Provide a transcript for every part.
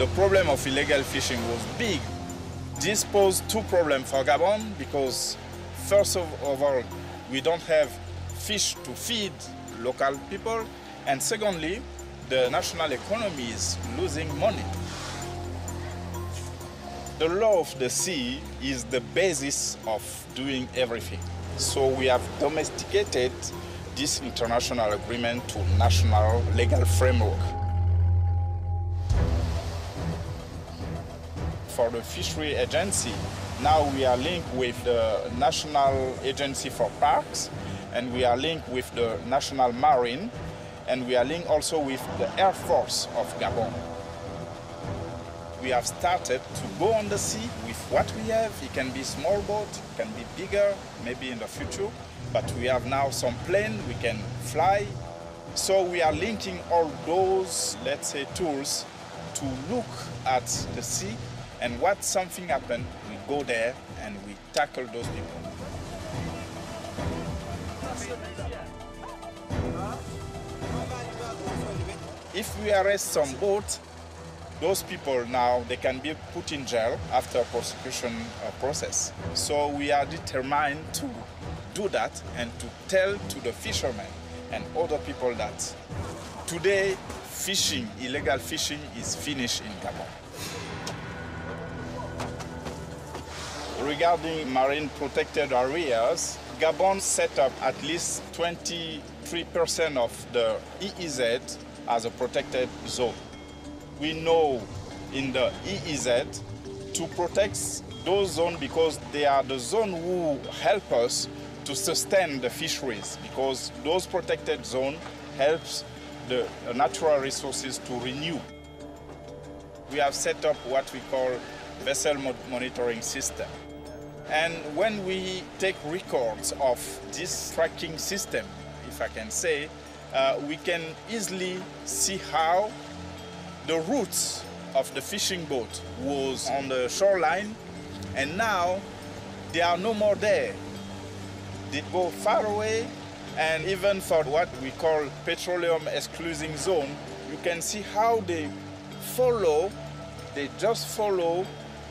the problem of illegal fishing was big. This posed two problems for Gabon because first of all, we don't have fish to feed local people, and secondly, the national economy is losing money. The law of the sea is the basis of doing everything. So we have domesticated this international agreement to national legal framework. For the fishery agency, now we are linked with the National Agency for Parks, and we are linked with the National Marine, and we are linked also with the Air Force of Gabon. We have started to go on the sea with what we have. It can be small boat, it can be bigger, maybe in the future, but we have now some plane, we can fly. So we are linking all those, let's say, tools to look at the sea, and what something happened, we go there and we tackle those people. If we arrest some boat, those people now, they can be put in jail after a prosecution process. So we are determined to do that and to tell to the fishermen and other people that today fishing, illegal fishing is finished in Gabon. Regarding marine protected areas, Gabon set up at least 23% of the EEZ as a protected zone. We know in the EEZ to protect those zones because they are the zone who help us to sustain the fisheries, because those protected zones helps the natural resources to renew. We have set up what we call vessel monitoring system. And when we take records of this tracking system, if I can say, we can easily see how the routes of the fishing boat was on the shoreline, and now they are no more there. They go far away, and even for what we call petroleum excluding zone, you can see how they just follow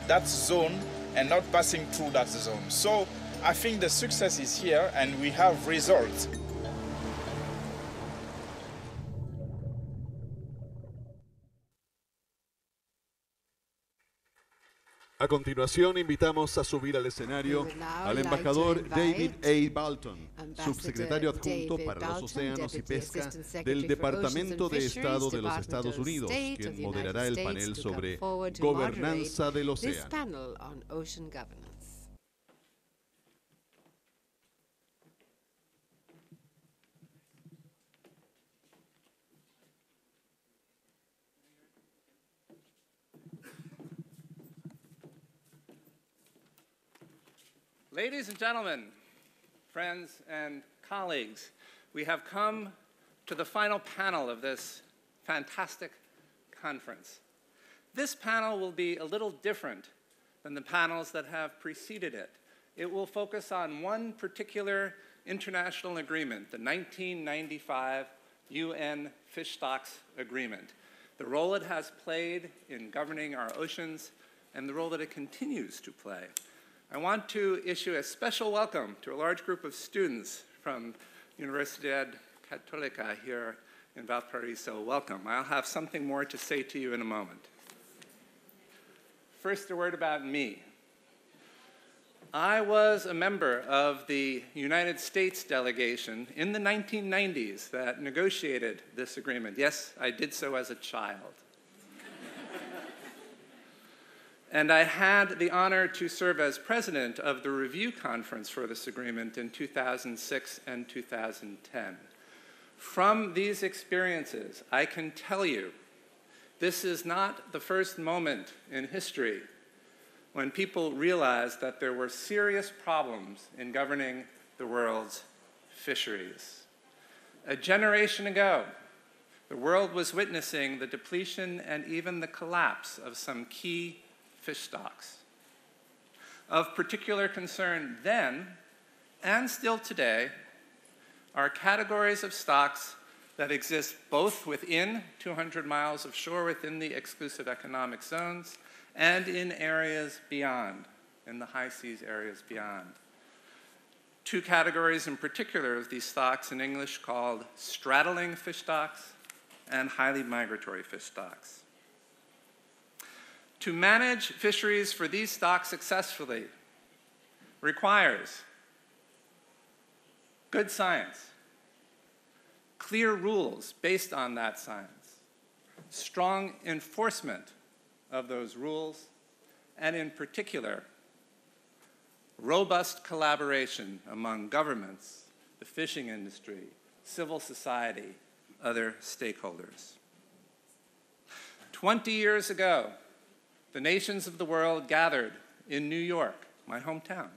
that zone and not passing through that zone. So I think the success is here and we have results. A continuación, invitamos a subir al escenario al embajador David A. Balton, subsecretario adjunto para los océanos y pesca del Departamento de Estado de los Estados Unidos, quien moderará el panel sobre Gobernanza del Océano. Ladies and gentlemen, friends and colleagues, we have come to the final panel of this fantastic conference. This panel will be a little different than the panels that have preceded it. It will focus on one particular international agreement, the 1995 UN Fish Stocks Agreement, the role it has played in governing our oceans and the role that it continues to play. I want to issue a special welcome to a large group of students from Universidad Católica here in Valparaiso. Welcome. I'll have something more to say to you in a moment. First, a word about me. I was a member of the United States delegation in the 1990s that negotiated this agreement. Yes, I did so as a child. And I had the honor to serve as president of the review conference for this agreement in 2006 and 2010. From these experiences, I can tell you, this is not the first moment in history when people realized that there were serious problems in governing the world's fisheries. A generation ago, the world was witnessing the depletion and even the collapse of some key fish stocks. Of particular concern then, and still today, are categories of stocks that exist both within 200 miles of shore within the exclusive economic zones and in areas beyond, in the high seas areas beyond. Two categories in particular of these stocks in English called straddling fish stocks and highly migratory fish stocks. To manage fisheries for these stocks successfully requires good science, clear rules based on that science, strong enforcement of those rules, and in particular, robust collaboration among governments, the fishing industry, civil society, other stakeholders. 20 years ago, the nations of the world gathered in New York, my hometown,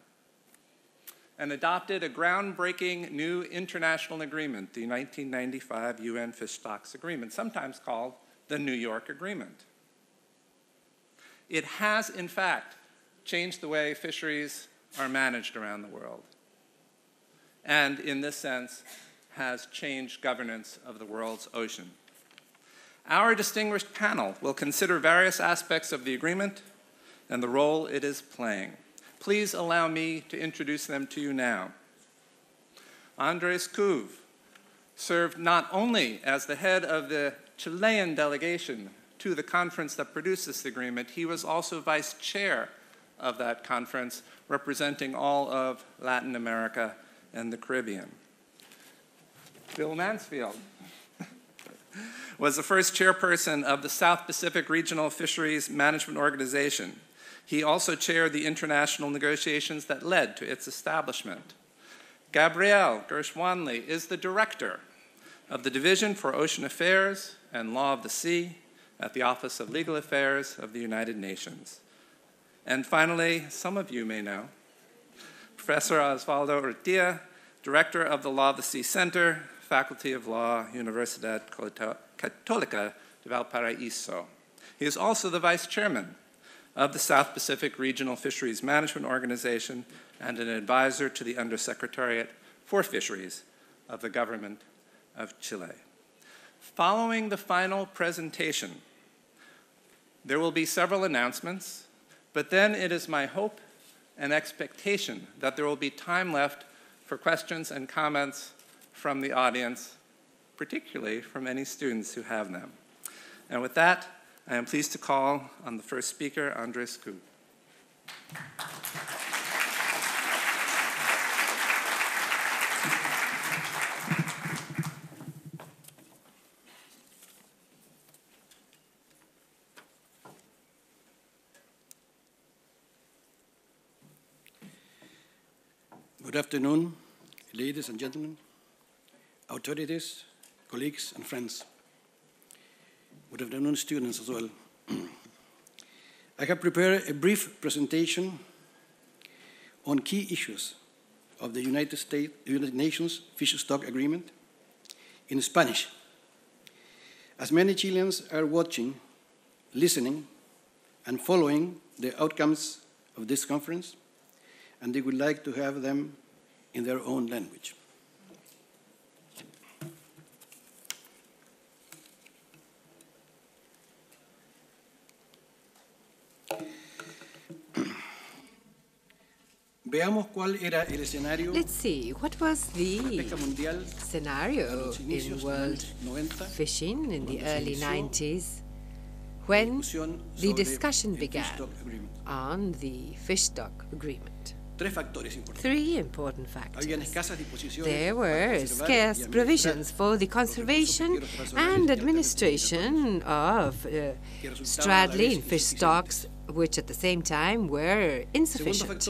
and adopted a groundbreaking new international agreement, the 1995 UN Fish Stocks Agreement, sometimes called the New York Agreement. It has, in fact, changed the way fisheries are managed around the world, and in this sense, has changed governance of the world's ocean. Our distinguished panel will consider various aspects of the agreement and the role it is playing. Please allow me to introduce them to you now. Andrés Couve served not only as the head of the Chilean delegation to the conference that produced this agreement, he was also vice chair of that conference, representing all of Latin America and the Caribbean. Bill Mansfield was the first chairperson of the South Pacific Regional Fisheries Management Organization. He also chaired the international negotiations that led to its establishment. Gabriele Goettsche-Wanli is the director of the Division for Ocean Affairs and Law of the Sea at the Office of Legal Affairs of the United Nations. And finally, some of you may know, Professor Osvaldo Urrutia, director of the Law of the Sea Center, Faculty of Law, Universidad Católica de Valparaíso. He is also the vice chairman of the South Pacific Regional Fisheries Management Organization and an advisor to the Undersecretariat for Fisheries of the Government of Chile. Following the final presentation, there will be several announcements, but then it is my hope and expectation that there will be time left for questions and comments from the audience, particularly from any students who have them. And with that, I am pleased to call on the first speaker, Andrés Couve. Good afternoon, ladies and gentlemen, authorities, colleagues, and friends. Good afternoon, students as well. I have prepared a brief presentation on key issues of the United Nations Fish Stock Agreement in Spanish. As many Chileans are watching, listening, and following the outcomes of this conference, and they would like to have them in their own language. Veamos cuál era el escenario. Let's see, what was the scenario in world fishing in the early 90s when the discussion began on the fish stock agreement? Three important factors. There were scarce provisions for the conservation and administration of straddling fish stocks, which at the same time were insufficient.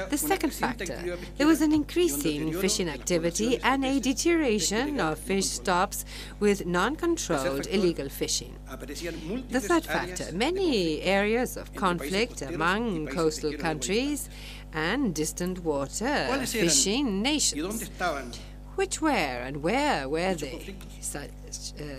The second factor, there was an increasing fishing activity and a deterioration of fish stocks with non-controlled illegal fishing. The third factor, many areas of conflict among coastal countries and distant water fishing nations. Which were and where were they,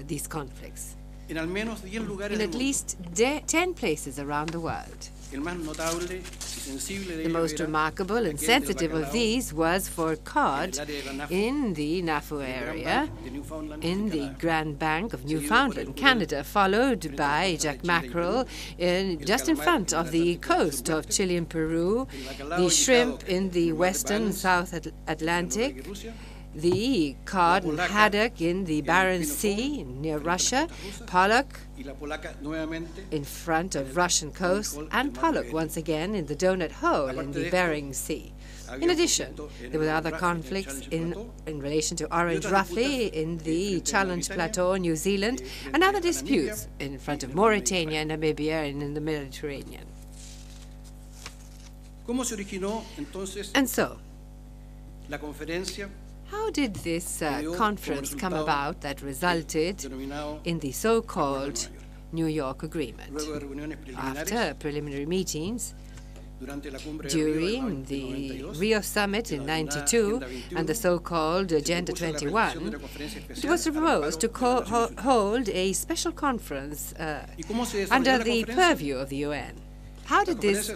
these conflicts? en al menos 10 lugares in del at mundo. least 10 places around the world. El más notable y sensible de The ellos most era remarkable and aquel del sensitive of bacalao these was for cod en el área de la NAFO, in the NAFO en el Grand area, Bank de Newfoundland, in the Canadá. Grand Bank of Seguido por el Newfoundland, Canada, followed by Jack mackerel just in front of the coast of Chile and Peru, the shrimp in the western South Atlantic, the cod and haddock in the Barents Sea near Russia, pollock y la polaca nuevamente. in front of Russian coast, and pollock once again in the donut hole in the Bering Sea. In addition, there were other conflicts in relation to orange ruffy in the Challenge Plateau, New Zealand, and other disputes in front of Mauritania, Namibia, and in the Mediterranean. ¿Cómo se originó entonces And so, la conferencia how did this conference come about that resulted in the so-called New York Agreement? luego de reuniones preliminares After preliminary meetings, durante la cumbre de during Río the 92, Rio Summit in '92 and the so-called Agenda 21, it was proposed to hold a special conference ¿Y cómo se desarrolló under la the conferencia? purview of the UN. How did this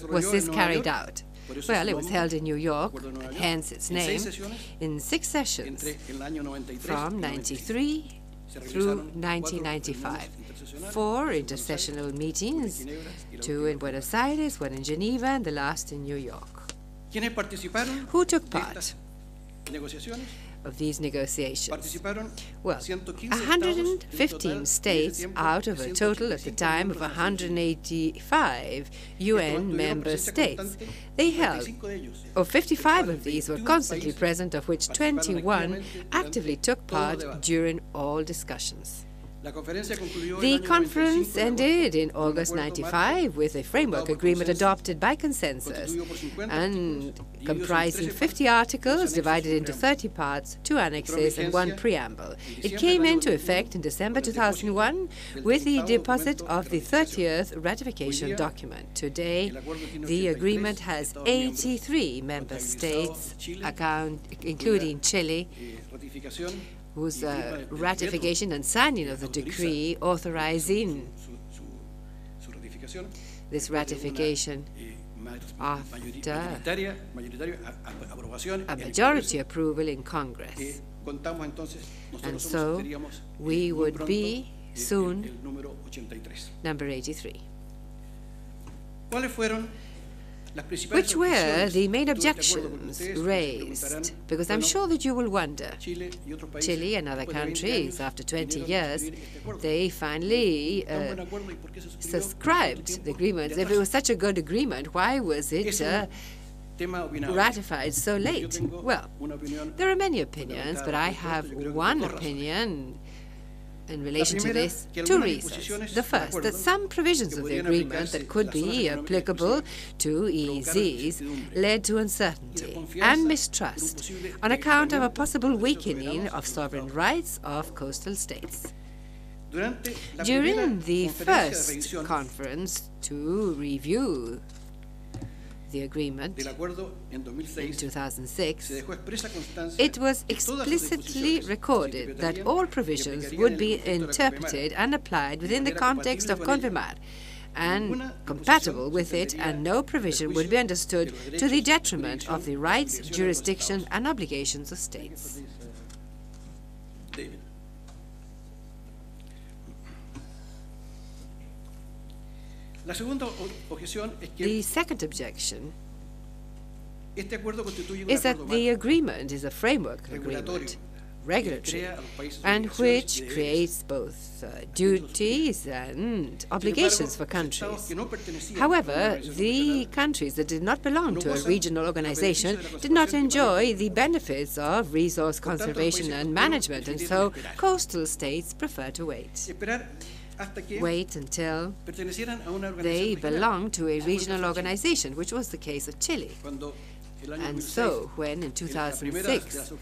was this carried out? Por eso Well, su it was nombre, held in New York, Acuerdo de Nueva York, hence its en 6 name, sesiones, in 6 sessions entre el año 93 from y 93 Se through realizaron 1995. intersesionales, 4 dos en intersessional meetings, Ginebra y la 2 última in Buenos Aires, 1 in Geneva, and the last in New York. ¿Quiénes participaron Who took de part estas negociaciones? of these negotiations? Participaron Well, 115 115 states out of a total at the time of 185 UN member states. They held, 55 of these were constantly present, of which 21 actively took part during all discussions. The conference ended in August 95 with a framework agreement adopted by consensus and comprising 50 articles divided into 30 parts, 2 annexes, and 1 preamble. It came into effect in December 2001 with the deposit of the 30th ratification document. Today, the agreement has 83 member states, including Chile, whose ratification and signing of the decree authorizing this ratification after a majority approval in Congress. And so we would be soon number 83. Which were the main objections raised? Because I'm sure that you will wonder. Chile and other countries, after 20 years, they finally subscribed the agreement. If it was such a good agreement, why was it ratified so late? Well, there are many opinions, but I have one opinion in relation to this, 2 reasons. The first, that some provisions of the agreement that could be applicable to EEZs led to uncertainty and mistrust on account of a possible weakening of sovereign rights of coastal states. During the first conference to review the agreement in 2006, it was explicitly recorded that all provisions would be interpreted and applied within the context of Convemar and compatible with it, and no provision would be understood to the detriment of the rights, jurisdiction, and obligations of states. The second objection is that the agreement is a framework agreement, regulatory, and which creates both duties and obligations for countries. However, the countries that did not belong to a regional organization did not enjoy the benefits of resource conservation and management, and so coastal states prefer to wait until they belong to a regional organization, which was the case of Chile. And so, when in 2006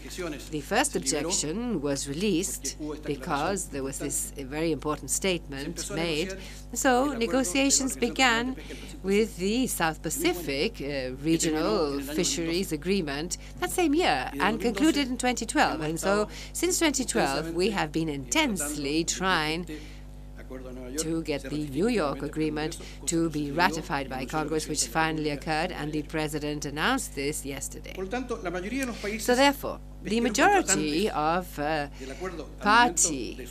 the first objection was released because there was this very important statement made, so negotiations began with the South Pacific Regional Fisheries Agreement that same year and concluded in 2012. And so, since 2012, we have been intensely trying to get the New York Agreement to be ratified by Congress, which finally occurred, and the President announced this yesterday. So therefore, the majority of party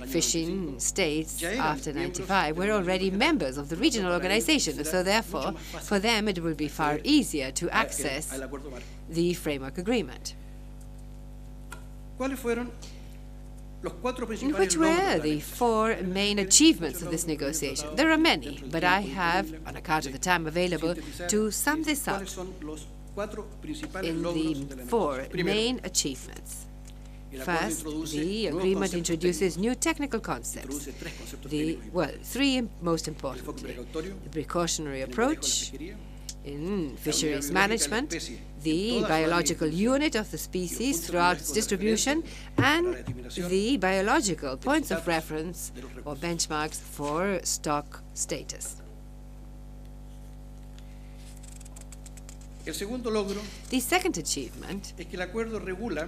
fishing states after 95 were already members of the regional organization. So therefore, for them it will be far easier to access the framework agreement. Which were the 4 main achievements of this negotiation? There are many, but I have, on account of the time available, to sum this up in the 4 main achievements. First, the agreement introduces new technical concepts. 3 most importantly. The precautionary approach in fisheries management, the biological unit of the species throughout its distribution, and the biological points of reference or benchmarks for stock status. The second achievement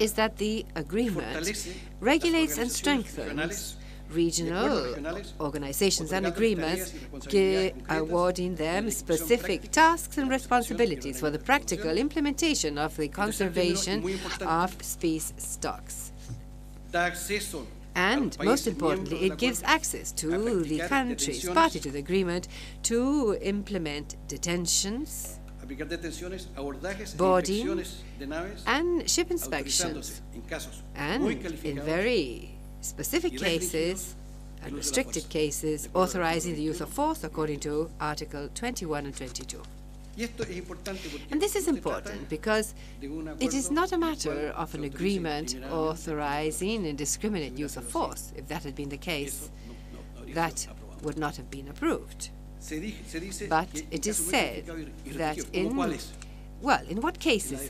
is that the agreement regulates and strengthens regional organizations and agreements, awarding them specific tasks and responsibilities for the practical implementation of the conservation of species stocks. And, most importantly, it gives access to the countries party to the agreement to implement detentions, boarding, and ship inspections, and in very specific cases and restricted cases, authorizing the use of force according to Article 21 and 22. And this is important because it is not a matter of an agreement authorizing indiscriminate use of force. If that had been the case, that would not have been approved. But it is said that in what cases?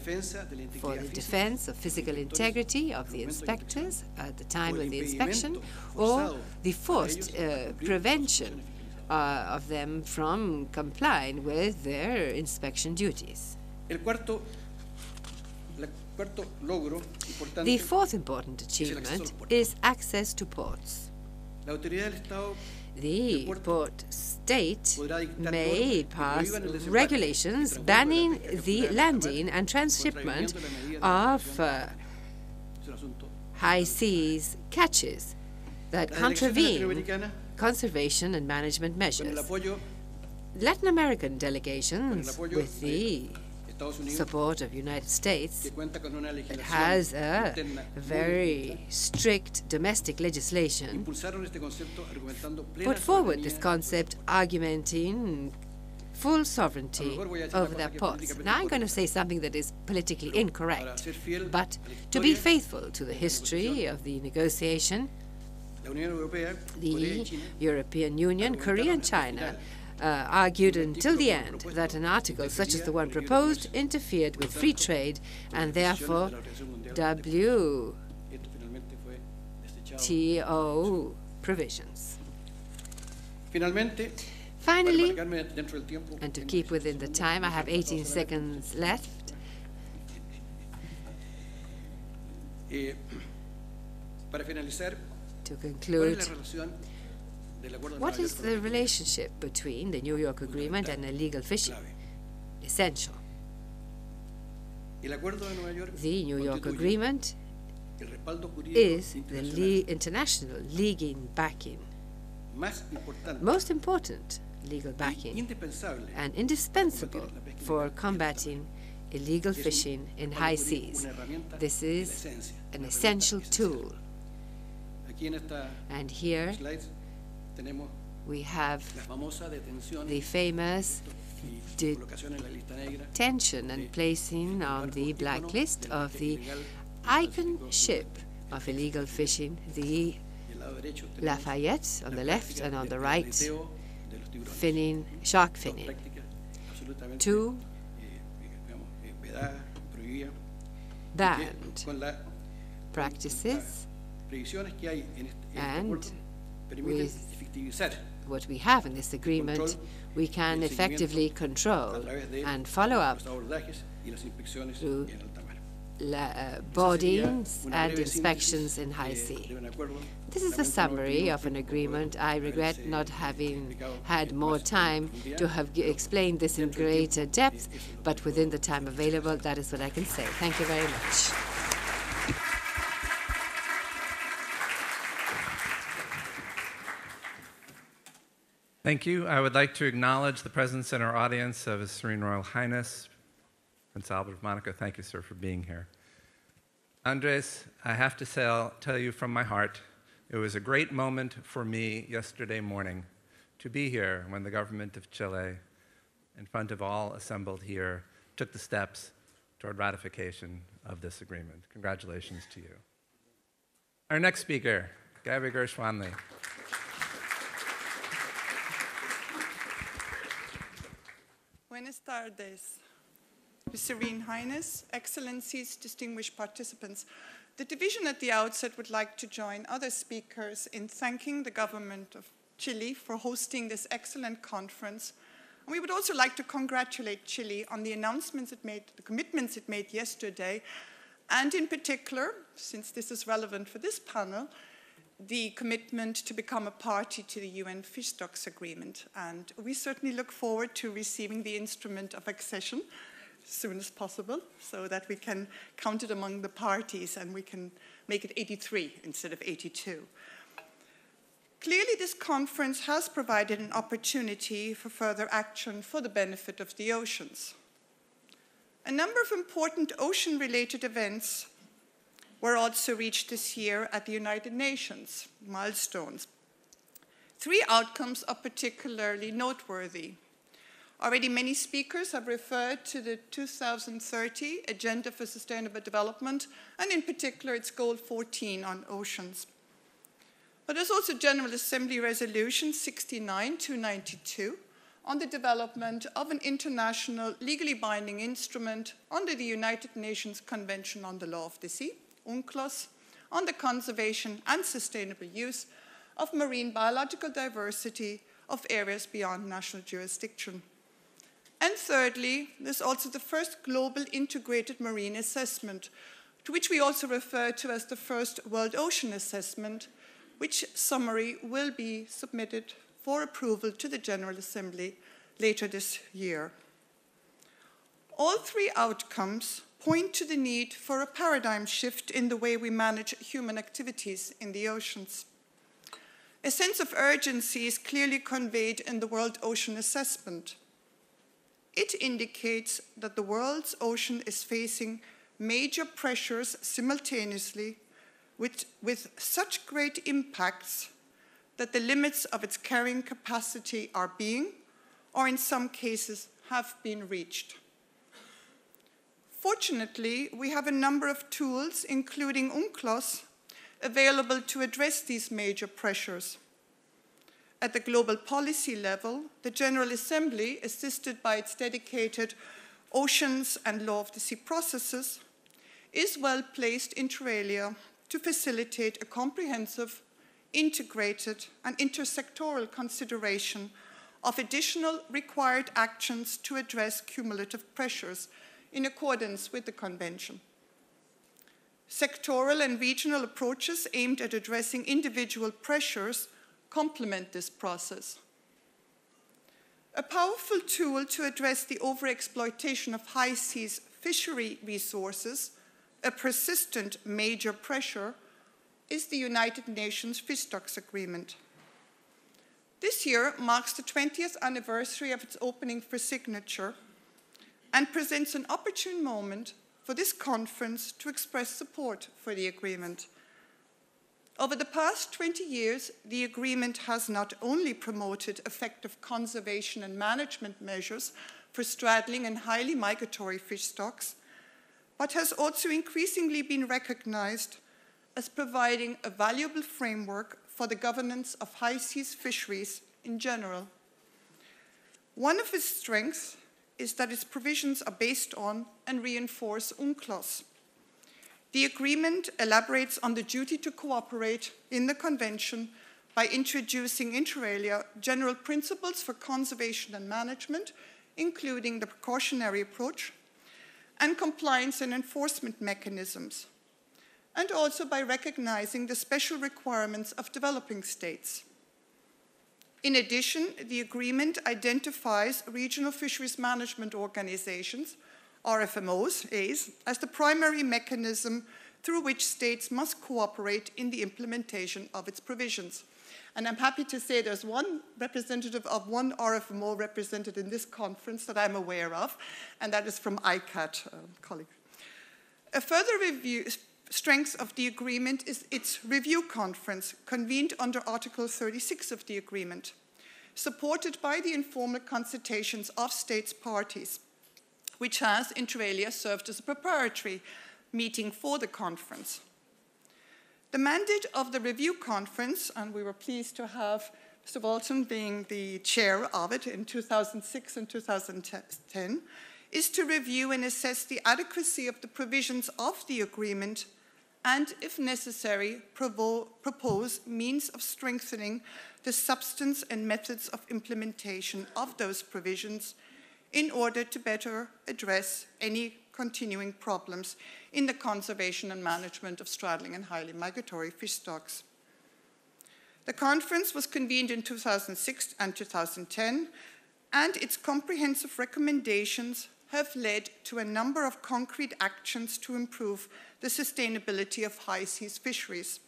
For the defense of physical integrity of the inspectors at the time of the inspection, or the forced prevention of them from complying with their inspection duties. The 4th important achievement is access to ports. The port state may pass regulations banning the landing and transshipment of high seas catches that contravene conservation and management measures. Latin American delegations, with the support of the United States, it has a very strict domestic legislation, put forward this concept arguing full sovereignty over their ports. Now I'm going to say something that is politically incorrect, but to be faithful to the history of the negotiation, the European Union, Korea and China argued until the end that an article such as the one proposed interfered with free trade and therefore WTO provisions. Finally, and to keep within the time, I have 18 seconds left. To conclude, what is the relationship between the New York Agreement and illegal fishing? Essential. The New York Agreement is the international legal backing, most important legal backing, and indispensable for combating illegal fishing in high seas. This is an essential tool. And here we have the famous detention and placing on the blacklist of the icon ship of illegal fishing, the Lafayette on the left and on the right, shark finning. 2 banned practices, and with what we have in this agreement, we can effectively control and follow up through boardings and inspections in high sea. This is a summary of an agreement. I regret not having had more time to have explained this in greater depth, but within the time available, that is what I can say. Thank you very much. Thank you. I would like to acknowledge the presence in our audience of His Serene Royal Highness, Prince Albert of Monaco. Thank you, sir, for being here. Andrés, I have to tell you from my heart, it was a great moment for me yesterday morning to be here when the government of Chile, in front of all assembled here, took the steps toward ratification of this agreement. Congratulations to you. Our next speaker, Gabriele Goettsche-Wanli. Buenas tardes. His Serene Highness, Excellencies, distinguished participants. The division at the outset would like to join other speakers in thanking the government of Chile for hosting this excellent conference. And we would also like to congratulate Chile on the announcements it made, the commitments it made yesterday, and in particular, since this is relevant for this panel, the commitment to become a party to the UN Fish Stocks Agreement. And we certainly look forward to receiving the instrument of accession as soon as possible so that we can count it among the parties and we can make it 83 instead of 82. Clearly, this conference has provided an opportunity for further action for the benefit of the oceans. A number of important ocean-related events were also reached this year at the United Nations, milestones. 3 outcomes are particularly noteworthy. Already many speakers have referred to the 2030 Agenda for Sustainable Development, and in particular its Goal 14 on oceans. But there's also General Assembly Resolution 69-292 on the development of an international legally binding instrument under the United Nations Convention on the Law of the Sea, UNCLOS, on the conservation and sustainable use of marine biological diversity of areas beyond national jurisdiction. And thirdly, there's also the first global integrated marine assessment, to which we also refer to as the first World Ocean Assessment, which summary will be submitted for approval to the General Assembly later this year. All 3 outcomes point to the need for a paradigm shift in the way we manage human activities in the oceans. A sense of urgency is clearly conveyed in the World Ocean Assessment. It indicates that the world's ocean is facing major pressures simultaneously with such great impacts that the limits of its carrying capacity are being, or in some cases have been reached. Fortunately, we have a number of tools, including UNCLOS, available to address these major pressures. At the global policy level, the General Assembly, assisted by its dedicated Oceans and Law of the Sea processes, is well placed inter alia to facilitate a comprehensive, integrated, and intersectoral consideration of additional required actions to address cumulative pressures in accordance with the Convention. Sectoral and regional approaches aimed at addressing individual pressures complement this process. A powerful tool to address the overexploitation of high seas fishery resources, a persistent major pressure, is the United Nations Fish Stocks Agreement. This year marks the 20th anniversary of its opening for signature and presents an opportune moment for this conference to express support for the agreement. Over the past 20 years, the agreement has not only promoted effective conservation and management measures for straddling and highly migratory fish stocks, but has also increasingly been recognized as providing a valuable framework for the governance of high seas fisheries in general. One of its strengths is that its provisions are based on and reinforce UNCLOS. The agreement elaborates on the duty to cooperate in the Convention by introducing inter alia general principles for conservation and management, including the precautionary approach, and compliance and enforcement mechanisms, and also by recognizing the special requirements of developing states. In addition, the agreement identifies regional fisheries management organizations, RFMOs, as the primary mechanism through which states must cooperate in the implementation of its provisions. And I'm happy to say there's one representative of one RFMO represented in this conference that I'm aware of, and that is from ICAT, colleague. A further strength of the agreement is its review conference, convened under Article 36 of the agreement, supported by the informal consultations of states parties, which has, inter alia, served as a preparatory meeting for the conference. The mandate of the review conference, and we were pleased to have Mr. Balton being the chair of it in 2006 and 2010, is to review and assess the adequacy of the provisions of the agreement and, if necessary, propose means of strengthening the substance and methods of implementation of those provisions in order to better address any continuing problems in the conservation and management of straddling and highly migratory fish stocks. The conference was convened in 2006 and 2010, and its comprehensive recommendations have led to a number of concrete actions to improve the sustainability of high seas fisheries.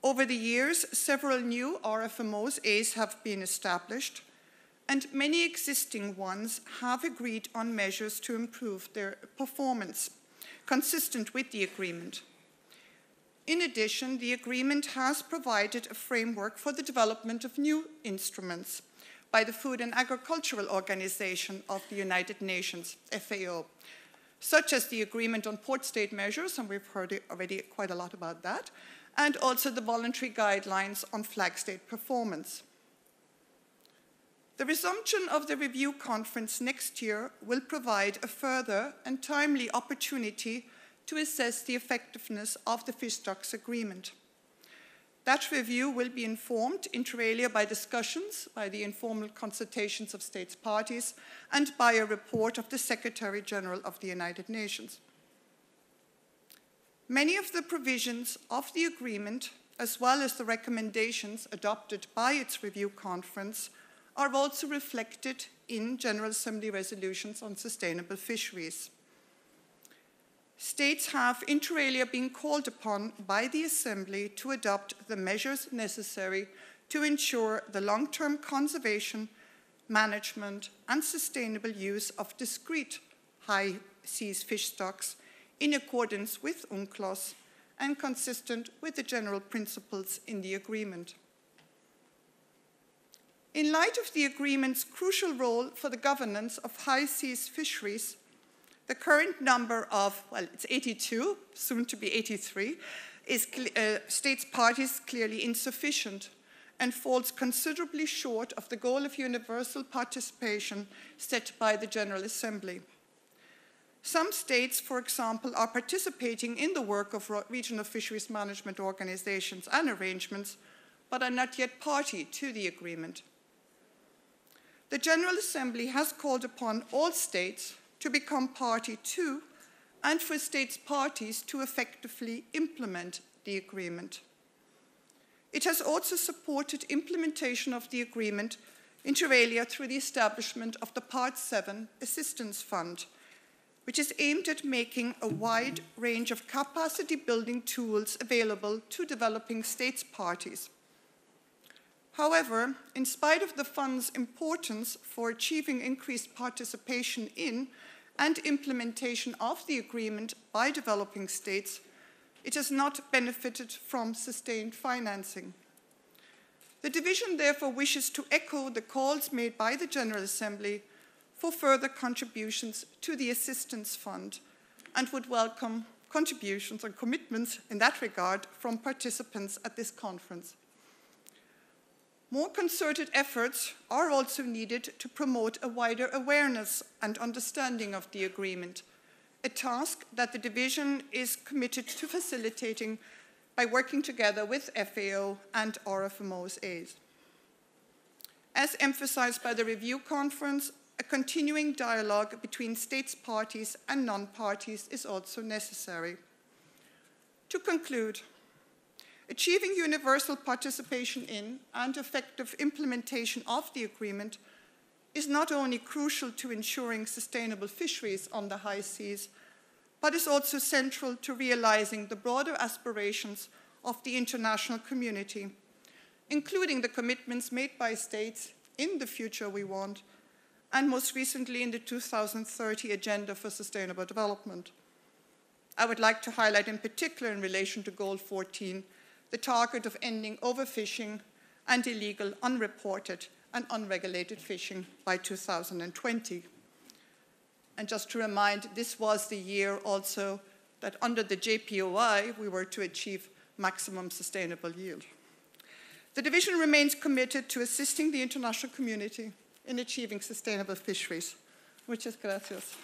Over the years, several new RFMOs have been established, and many existing ones have agreed on measures to improve their performance, consistent with the agreement. In addition, the agreement has provided a framework for the development of new instruments by the Food and Agricultural Organization of the United Nations, FAO, such as the Agreement on Port State Measures, and we've heard already quite a lot about that, and also the voluntary guidelines on flag state performance. The resumption of the review conference next year will provide a further and timely opportunity to assess the effectiveness of the fish stocks agreement. That review will be informed inter alia by discussions, by the informal consultations of states parties, and by a report of the Secretary General of the United Nations. Many of the provisions of the agreement, as well as the recommendations adopted by its review conference, are also reflected in General Assembly resolutions on sustainable fisheries. States have inter alia been called upon by the Assembly to adopt the measures necessary to ensure the long-term conservation, management, and sustainable use of discrete high seas fish stocks in accordance with UNCLOS and consistent with the general principles in the agreement. In light of the agreement's crucial role for the governance of high seas fisheries, the current number of, well, it's 82, soon to be 83, states parties clearly insufficient and falls considerably short of the goal of universal participation set by the General Assembly. Some states, for example, are participating in the work of regional fisheries management organizations and arrangements, but are not yet party to the agreement. The General Assembly has called upon all states to become party to, and for states parties to effectively implement the agreement. It has also supported implementation of the agreement inter alia through the establishment of the Part 7 Assistance Fund, which is aimed at making a wide range of capacity building tools available to developing states parties. However, in spite of the fund's importance for achieving increased participation in and implementation of the agreement by developing states, it has not benefited from sustained financing. The Division therefore wishes to echo the calls made by the General Assembly for further contributions to the Assistance Fund and would welcome contributions and commitments in that regard from participants at this conference. More concerted efforts are also needed to promote a wider awareness and understanding of the agreement, a task that the Division is committed to facilitating by working together with FAO and RFMOs. As emphasized by the review conference, a continuing dialogue between states parties and non-parties is also necessary. To conclude, achieving universal participation in and effective implementation of the agreement is not only crucial to ensuring sustainable fisheries on the high seas, but is also central to realizing the broader aspirations of the international community, including the commitments made by states in the future we want, and most recently in the 2030 Agenda for Sustainable Development. I would like to highlight in particular in relation to Goal 14, the target of ending overfishing and illegal, unreported and unregulated fishing by 2020. And just to remind, this was the year also that under the JPOI, we were to achieve maximum sustainable yield. The division remains committed to assisting the international community in achieving sustainable fisheries. Muchas gracias.